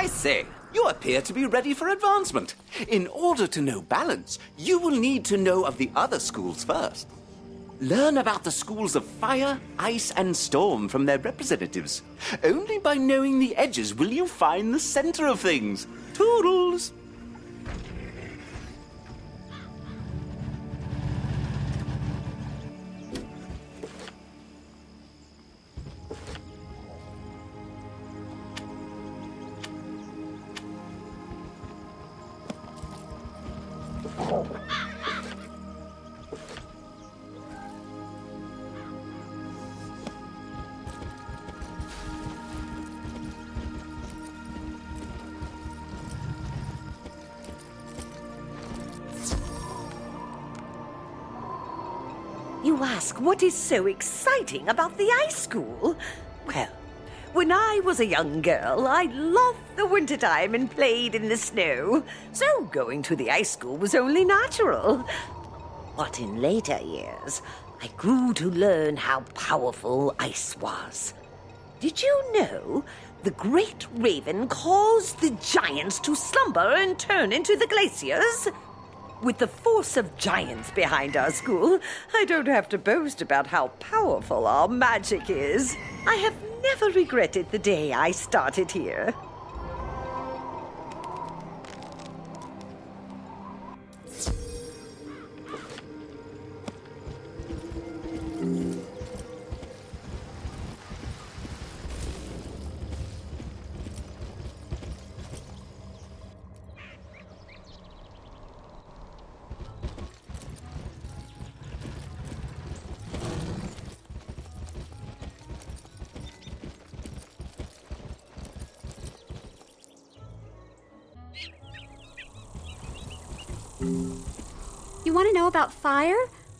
I say, you appear to be ready for advancement. In order to know balance, you will need to know of the other schools first. Learn about the schools of fire, ice, and storm from their representatives. Only by knowing the edges will you find the center of things. Toodles! You ask what is so exciting about the ice school? Well, when I was a young girl, I loved the wintertime and played in the snow. So going to the ice school was only natural. But in later years, I grew to learn how powerful ice was. Did you know the great raven caused the giants to slumber and turn into the glaciers? With the force of giants behind our school, I don't have to boast about how powerful our magic is. I have never regretted the day I started here. You want to know about fire?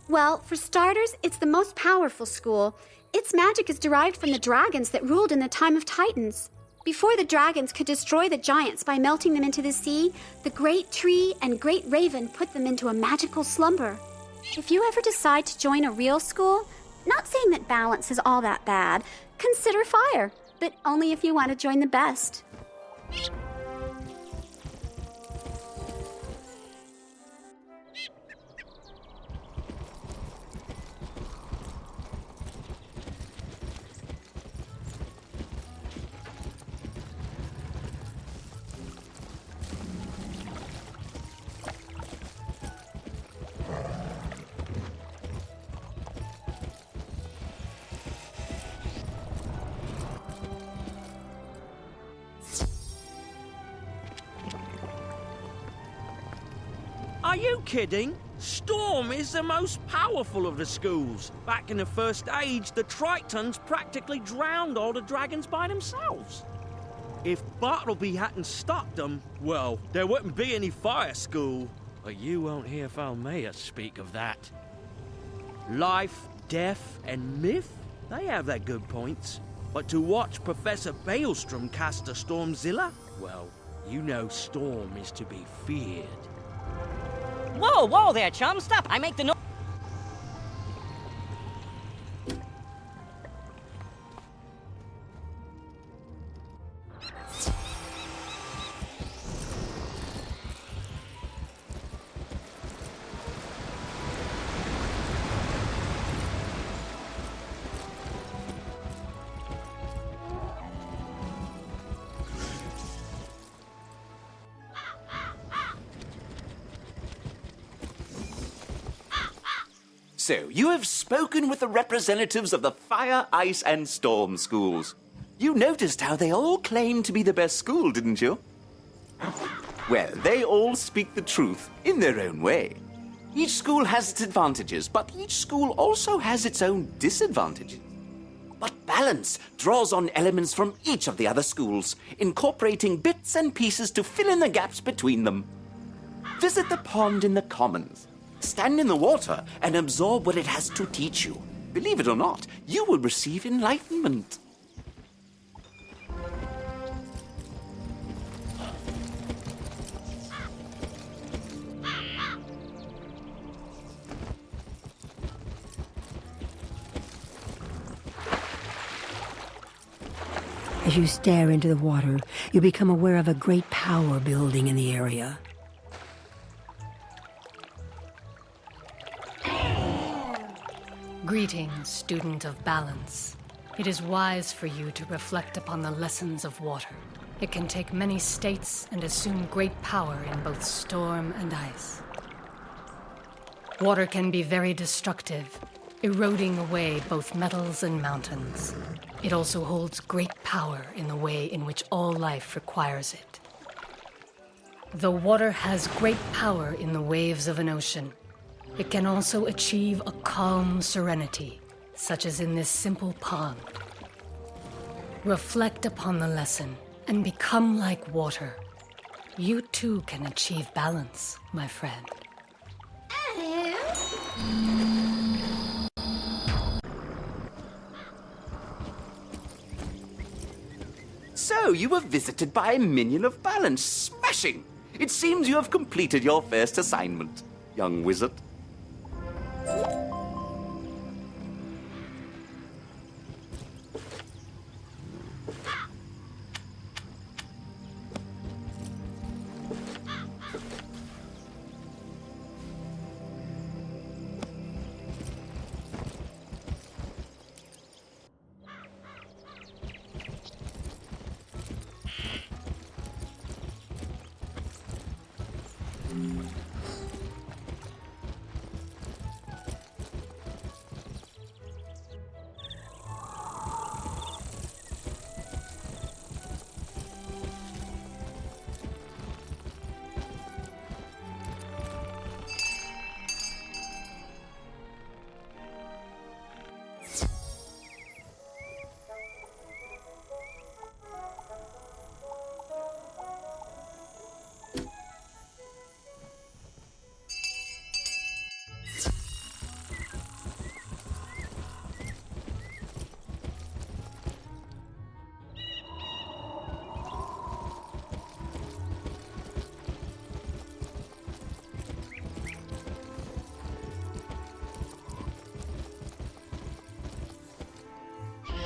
Well, for starters, it's the most powerful school. Its magic is derived from the dragons that ruled in the time of Titans. Before the dragons could destroy the giants by melting them into the sea, the great tree and great raven put them into a magical slumber. If you ever decide to join a real school, not saying that balance is all that bad, consider fire, but only if you want to join the best. Are you kidding? Storm is the most powerful of the schools. Back in the First Age, the Tritons practically drowned all the dragons by themselves. If Bartleby hadn't stopped them, well, there wouldn't be any fire school. But you won't hear Falmea speak of that. Life, death, and myth, they have their good points. But to watch Professor Baelstrom cast a Stormzilla, well, you know Storm is to be feared. Whoa, whoa there, chum. Stop. I make the noise. So, you have spoken with the representatives of the Fire, Ice, and Storm schools. You noticed how they all claimed to be the best school, didn't you? Well, they all speak the truth in their own way. Each school has its advantages, but each school also has its own disadvantages. But balance draws on elements from each of the other schools, incorporating bits and pieces to fill in the gaps between them. Visit the pond in the Commons. Stand in the water and absorb what it has to teach you. Believe it or not, you will receive enlightenment. As you stare into the water, you become aware of a great power building in the area. Greetings, student of balance. It is wise for you to reflect upon the lessons of water. It can take many states and assume great power in both storm and ice. Water can be very destructive, eroding away both metals and mountains. It also holds great power in the way in which all life requires it. Though water has great power in the waves of an ocean, it can also achieve a calm serenity, such as in this simple pond. Reflect upon the lesson and become like water. You too can achieve balance, my friend. So, you were visited by a minion of balance. Smashing! It seems you have completed your first assignment, young wizard.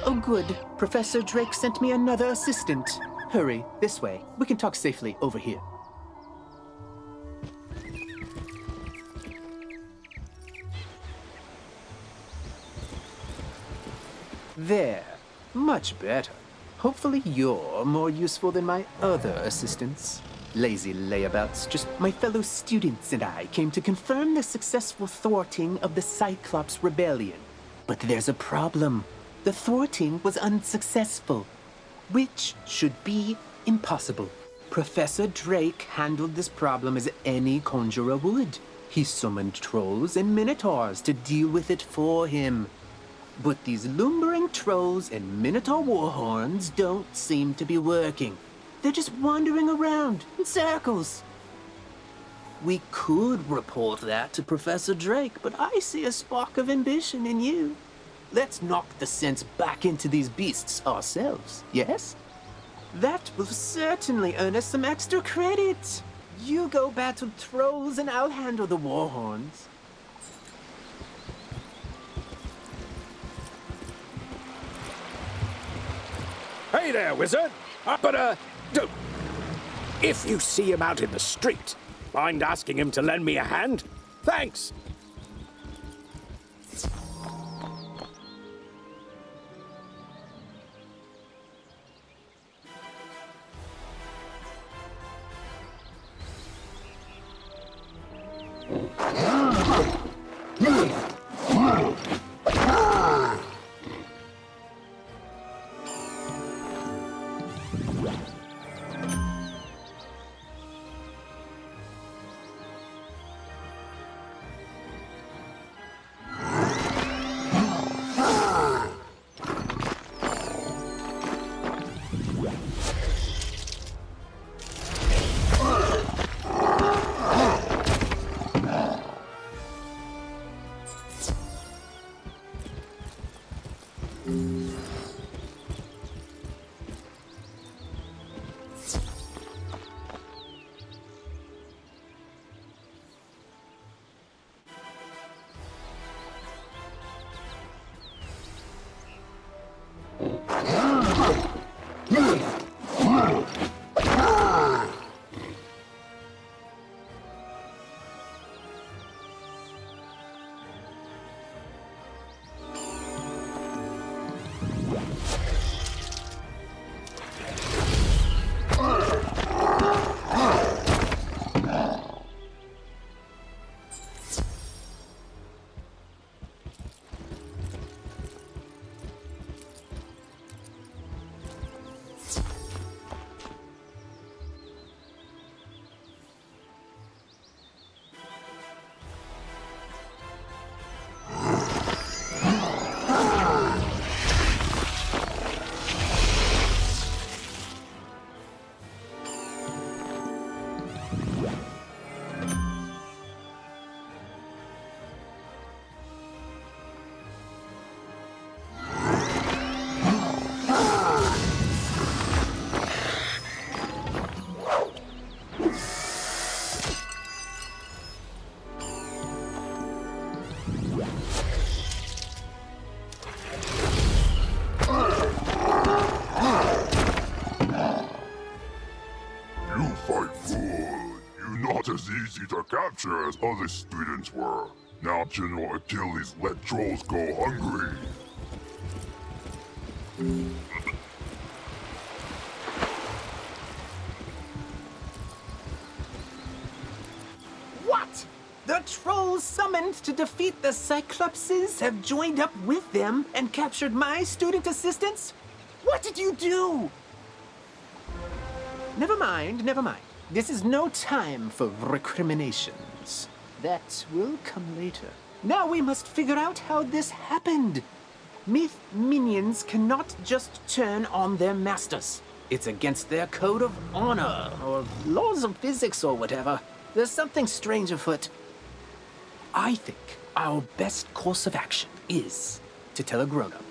Oh, good. Professor Drake sent me another assistant. Hurry, this way. We can talk safely over here. There. Much better. Hopefully you're more useful than my other assistants. Lazy layabouts, just my fellow students and I came to confirm the successful thwarting of the Cyclops rebellion. But there's a problem. The thwarting was unsuccessful, which should be impossible. Professor Drake handled this problem as any conjurer would. He summoned trolls and minotaurs to deal with it for him. But these lumbering trolls and minotaur warhorns don't seem to be working. They're just wandering around in circles. We could report that to Professor Drake, but I see a spark of ambition in you. Let's knock the sense back into these beasts ourselves, yes? That will certainly earn us some extra credit. You go battle trolls and I'll handle the warhorns. Hey there, wizard. Don't. If you see him out in the street, mind asking him to lend me a hand? Thanks. You fight good. You're not as easy to capture as other students were. Now General Achilles let trolls go hungry. What? The trolls summoned to defeat the Cyclopses have joined up with them and captured my student assistants? What did you do? Never mind, never mind. This is no time for recriminations. That will come later. Now we must figure out how this happened. Myth minions cannot just turn on their masters. It's against their code of honor, or laws of physics, or whatever. There's something strange afoot. I think our best course of action is to tell a grown-up.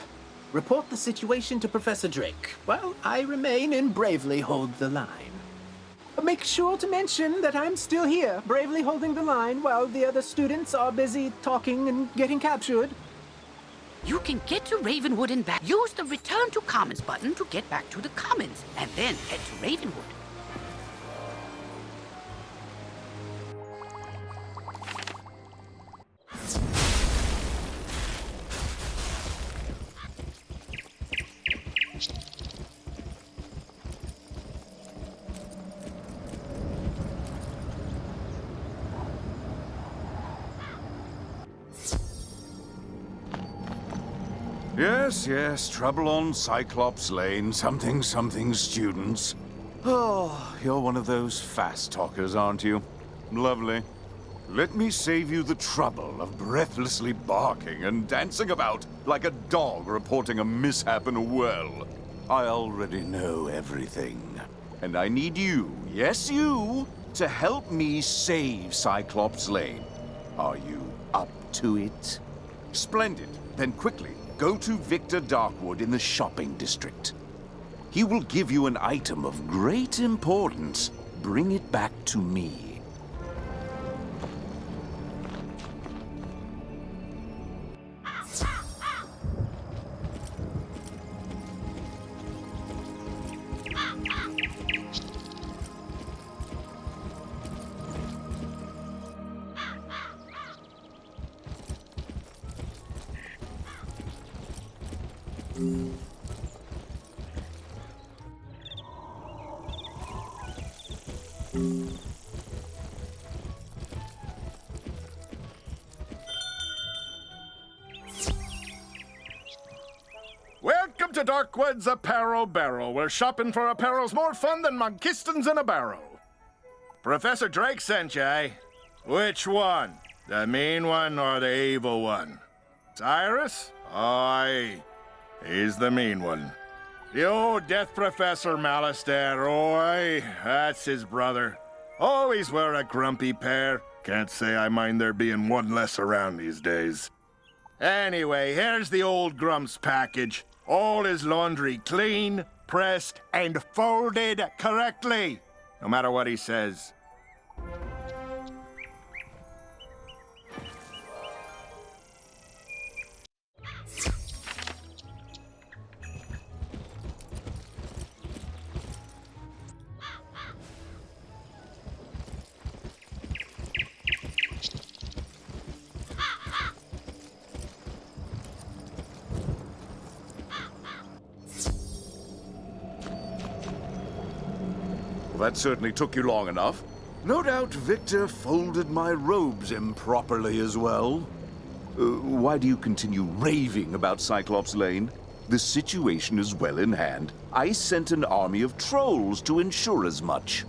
Report the situation to Professor Drake, while I remain and bravely hold the line. Make sure to mention that I'm still here, bravely holding the line while the other students are busy talking and getting captured. You can get to Ravenwood and back. Use the Return to Commons button to get back to the Commons, and then head to Ravenwood. Yes, trouble on Cyclops Lane, something students. Oh, you're one of those fast talkers, aren't you? Lovely. Let me save you the trouble of breathlessly barking and dancing about like a dog reporting a mishap in a well. I already know everything. And I need you, yes you, to help me save Cyclops Lane. Are you up to it? Splendid. Then quickly, go to Victor Darkwood in the shopping district. He will give you an item of great importance. Bring it back to me. Welcome to Darkwood's Apparel Barrel, where shopping for apparel's more fun than monkistons in a barrel. Professor Drake sent you, eh? Which one? The mean one or the evil one? Cyrus? Aye, he's the mean one. The old Death Professor Malastair, aye, that's his brother. Always were a grumpy pair. Can't say I mind there being one less around these days. Anyway, here's the old Grump's package. All his laundry clean, pressed, and folded correctly. No matter what he says. Well, that certainly took you long enough. No doubt Victor folded my robes improperly as well. Why do you continue raving about Cyclops Lane? The situation is well in hand. I sent an army of trolls to ensure as much.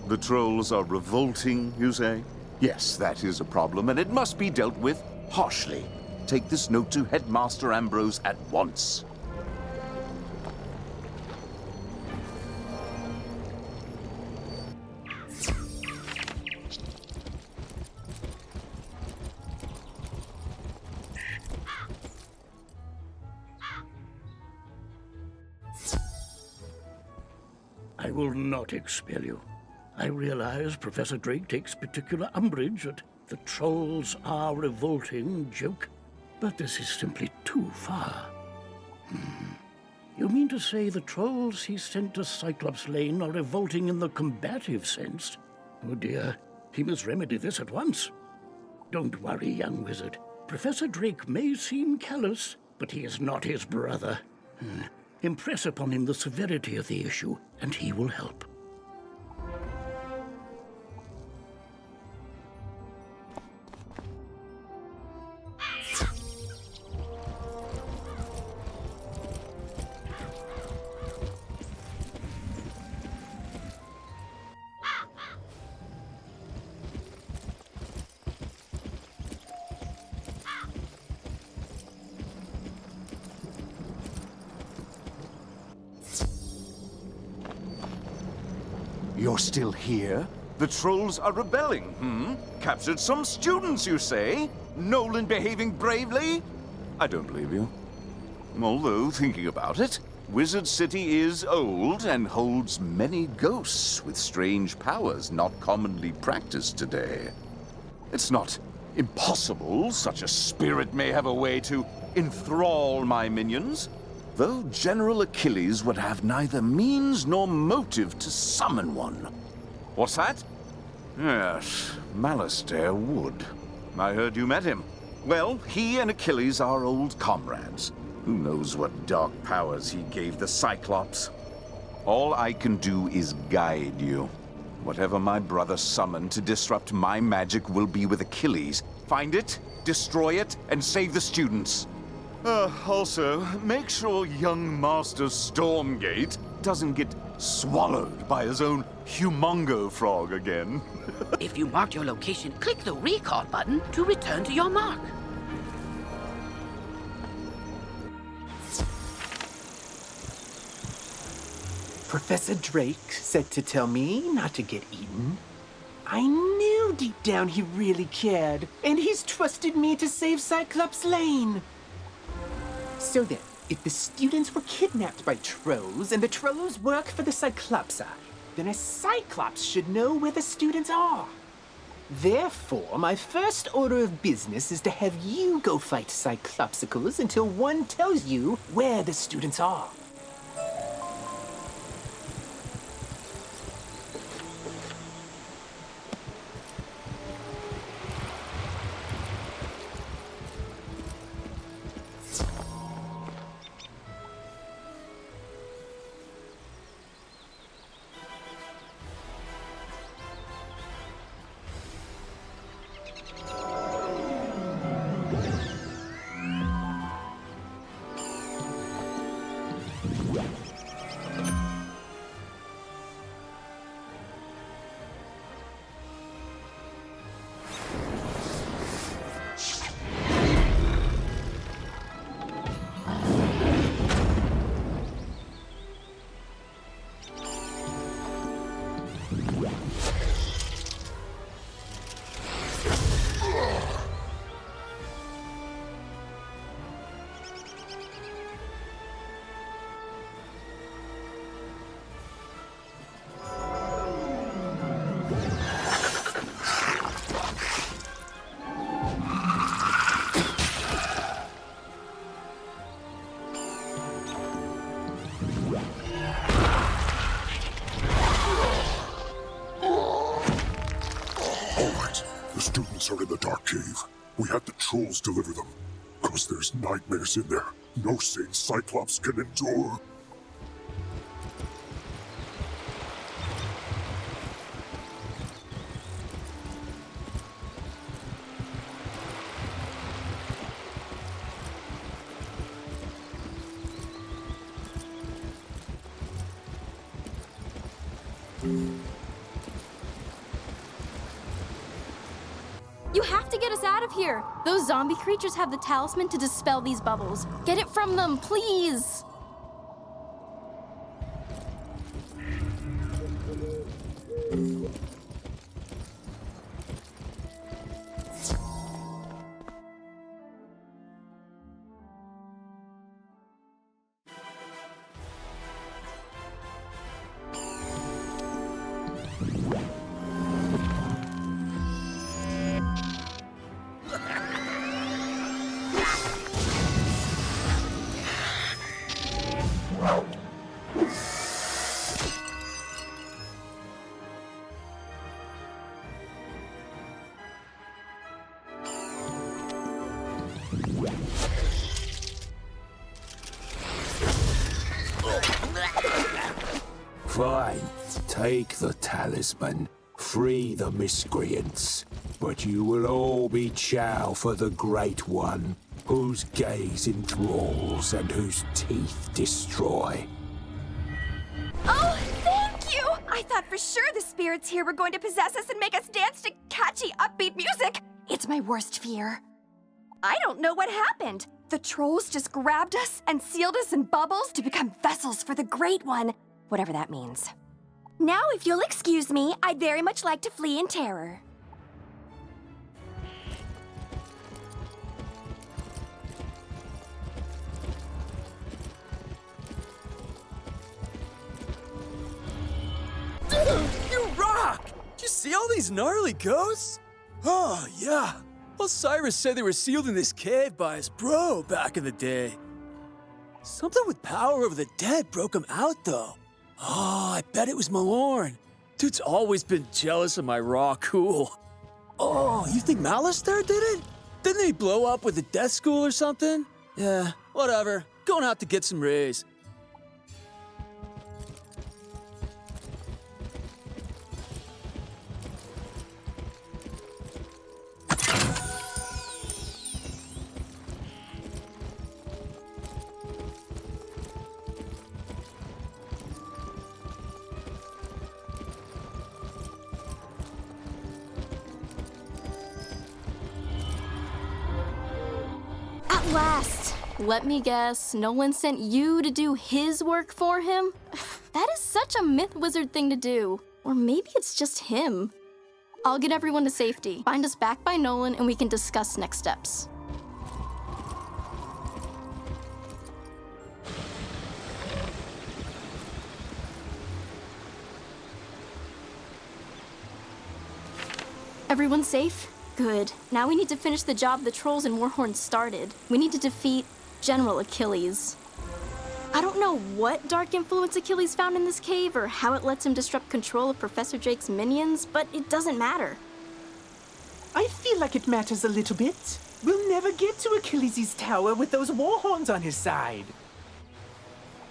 The trolls are revolting, you say? Yes, that is a problem, and it must be dealt with harshly. Take this note to Headmaster Ambrose at once. I will not expel you. I realize Professor Drake takes particular umbrage at the trolls are revolting joke, but this is simply too far. You mean to say the trolls he sent to Cyclops Lane are revolting in the combative sense? Oh dear, he must remedy this at once. Don't worry, young wizard. Professor Drake may seem callous, but he is not his brother. Impress upon him the severity of the issue, and he will help. You're still here? The trolls are rebelling, Captured some students, you say? Nolan behaving bravely? I don't believe you. Although, thinking about it, Wizard City is old and holds many ghosts with strange powers not commonly practiced today. It's not impossible such a spirit may have a way to enthrall my minions, though General Achilles would have neither means nor motive to summon one. What's that? Yes, Malastair would. I heard you met him. Well, he and Achilles are old comrades. Who knows what dark powers he gave the Cyclops? All I can do is guide you. Whatever my brother summoned to disrupt my magic will be with Achilles. Find it, destroy it, and save the students. Also, make sure young Master Stormgate doesn't get swallowed by his own humongo frog again. If you marked your location, click the recall button to return to your mark. Professor Drake said to tell me not to get eaten. I knew deep down he really cared, and he's trusted me to save Cyclops Lane. So then, if the students were kidnapped by trolls and the trolls work for the Cyclopsi, then a Cyclops should know where the students are. Therefore, my first order of business is to have you go fight Cyclopsicles until one tells you where the students are. Are in the dark cave. We had the trolls deliver them. 'Cause there's nightmares in there. No sane Cyclops can endure. You have to get us out of here. Those zombie creatures have the talisman to dispel these bubbles. Get it from them, please. Fine. Take the talisman. Free the miscreants. But you will all be chow for the Great One, whose gaze enthralls and whose teeth destroy. Oh, thank you! I thought for sure the spirits here were going to possess us and make us dance to catchy, upbeat music. It's my worst fear. I don't know what happened. The trolls just grabbed us and sealed us in bubbles to become vessels for the Great One, whatever that means. Now, if you'll excuse me, I'd very much like to flee in terror. You rock! Did you see all these gnarly ghosts? Oh, yeah. Osiris said they were sealed in this cave by his bro back in the day. Something with power over the dead broke him out, though. Oh, I bet it was Malorn. Dude's always been jealous of my raw cool. Oh, you think Malister did it? Didn't he blow up with the death school or something? Yeah, whatever. Going out to get some rays. At last! Let me guess, Nolan sent you to do his work for him? That is such a myth wizard thing to do. Or maybe it's just him. I'll get everyone to safety. Find us back by Nolan and we can discuss next steps. Everyone safe? Good. Now we need to finish the job the trolls and Warhorn started. We need to defeat General Achilles. I don't know what dark influence Achilles found in this cave or how it lets him disrupt control of Professor Drake's minions, but it doesn't matter. I feel like it matters a little bit. We'll never get to Achilles' tower with those Warhorns on his side.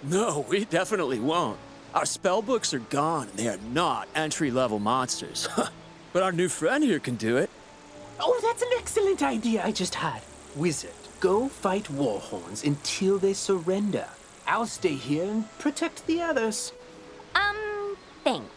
No, we definitely won't. Our spellbooks are gone and they are not entry-level monsters. But our new friend here can do it. Oh, that's an excellent idea I just had. Wizard, go fight Warhorns until they surrender. I'll stay here and protect the others. Thanks.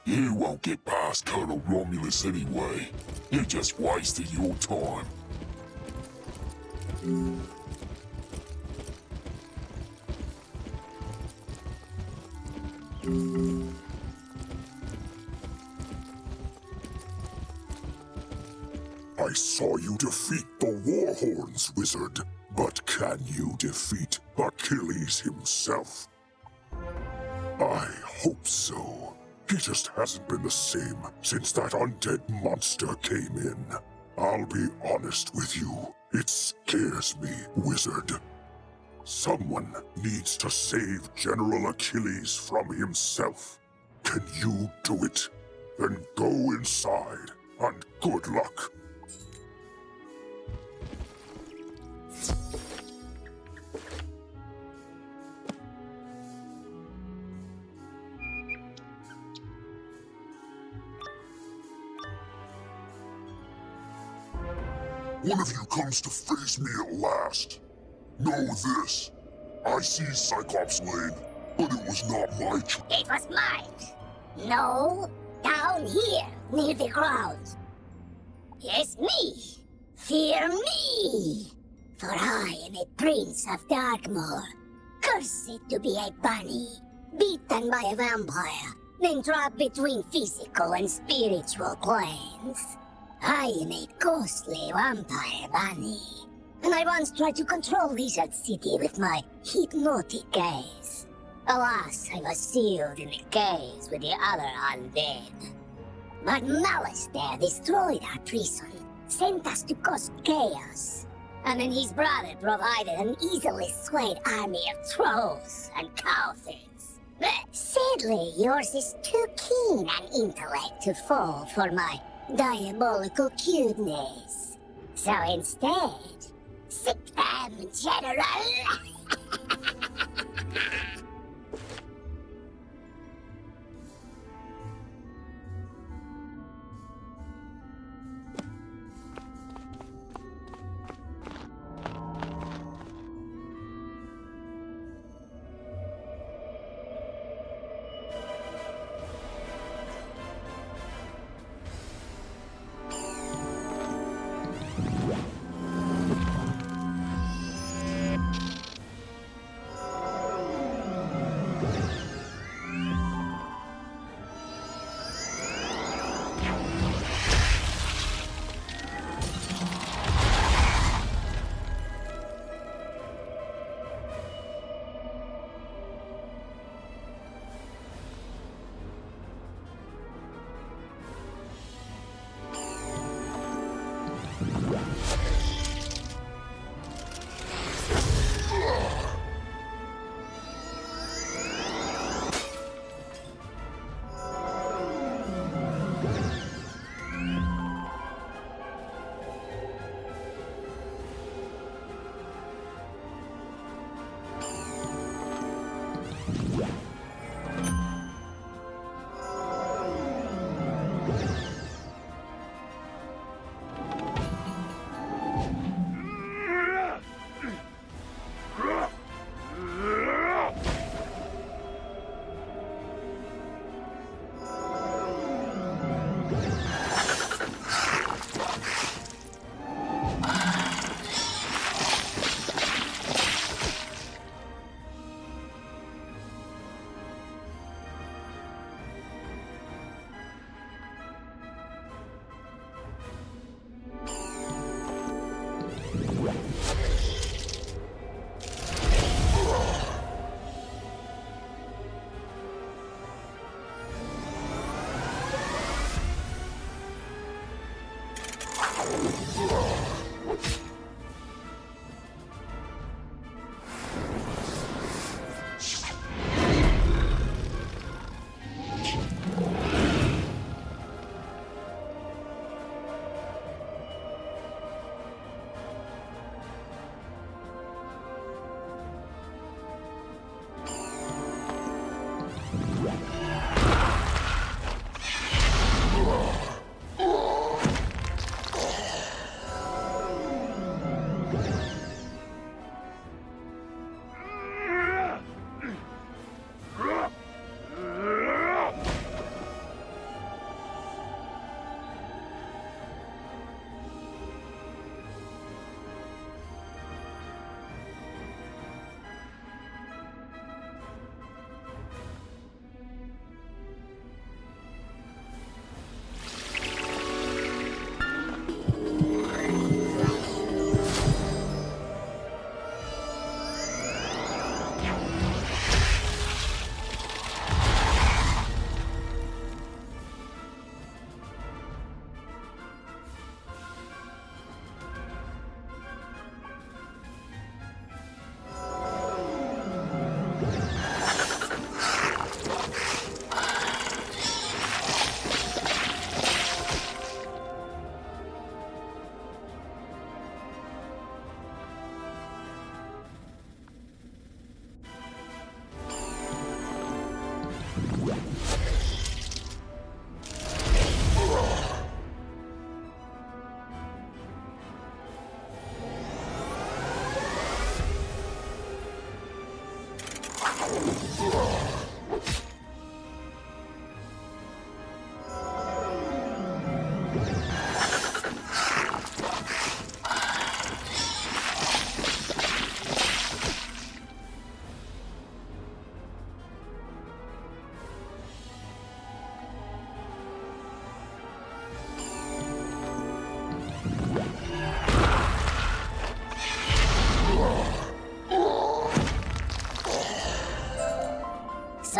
You won't get past Colonel Romulus anyway. You're just wasting your time. I saw you defeat the Warhorns, wizard. But can you defeat Achilles himself? I hope so. He just hasn't been the same since that undead monster came in. I'll be honest with you. It scares me, wizard. Someone needs to save General Achilles from himself. Can you do it? Then go inside, and good luck. One of you comes to face me at last. Know this. I see Cyclops Lane, but it was not my choice. It was mine. No, down here, near the ground. Yes, me. Fear me. For I am a prince of Darkmoor, cursed to be a bunny, beaten by a vampire, then trapped between physical and spiritual planes. I am a ghostly vampire bunny, and I once tried to control Lizard City with my hypnotic gaze. Alas, I was sealed in a cage with the other undead. But Malice there destroyed our prison, sent us to cause chaos, and then his brother provided an easily swayed army of trolls and cowards. But sadly, yours is too keen an intellect to fall for my diabolical cuteness. So instead, sit them, General!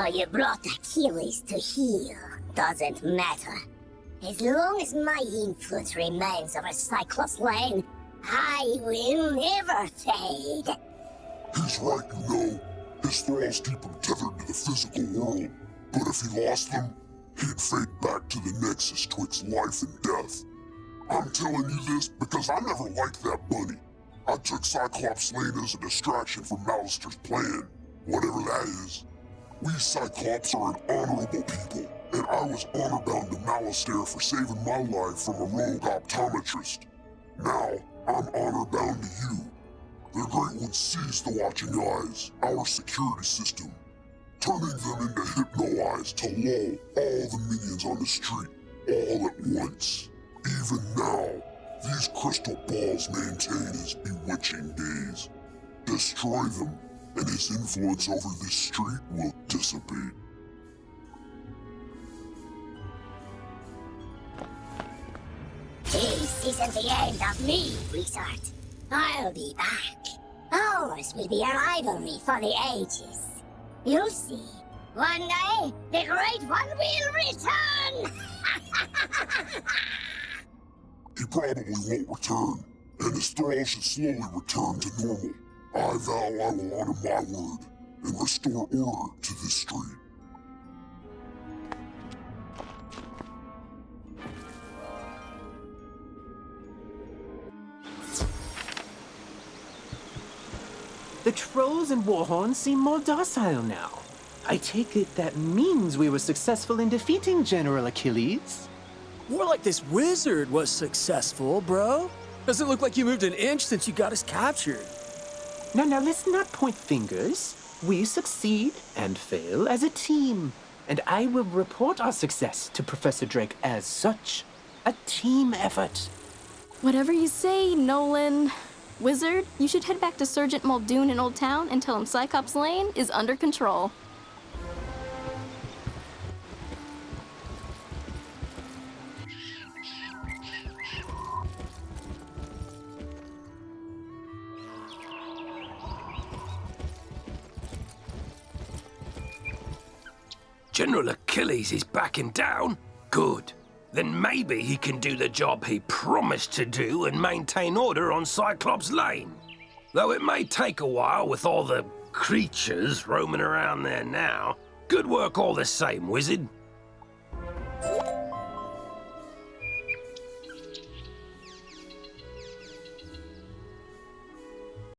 you brought Achilles to heal doesn't matter. As long as my influence remains over Cyclops Lane, I will never fade. He's right, you know. His thralls keep him tethered to the physical world. But if he lost them, he'd fade back to the nexus twixt life and death. I'm telling you this because I never liked that bunny. I took Cyclops Lane as a distraction from Malister's plan, whatever that is. We Cyclops are an honorable people, and I was honor-bound to Malister for saving my life from a rogue optometrist. Now, I'm honor-bound to you. The Great One sees the watching eyes, our security system, turning them into hypno-eyes to lull all the minions on the street, all at once. Even now, these crystal balls maintain his bewitching gaze. Destroy them, and his influence over this street will dissipate. This isn't the end of me, Wizard. I'll be back. Ours will be a rivalry for the ages. You'll see. One day, the Great One will return! He probably won't return, and his thralls should slowly return to normal. I vow I will honor my word and restore order to this street. The trolls and warhorns seem more docile now. I take it that means we were successful in defeating General Achilles? More like this wizard was successful, bro. Doesn't look like you moved an inch since you got us captured. Now, let's not point fingers. We succeed and fail as a team. And I will report our success to Professor Drake as such. A team effort. Whatever you say, Nolan. Wizard, you should head back to Sergeant Muldoon in Old Town and tell him Cyclops Lane is under control. General Achilles is backing down? Good. Then maybe he can do the job he promised to do and maintain order on Cyclops Lane. Though it may take a while with all the creatures roaming around there now. Good work all the same, Wizard.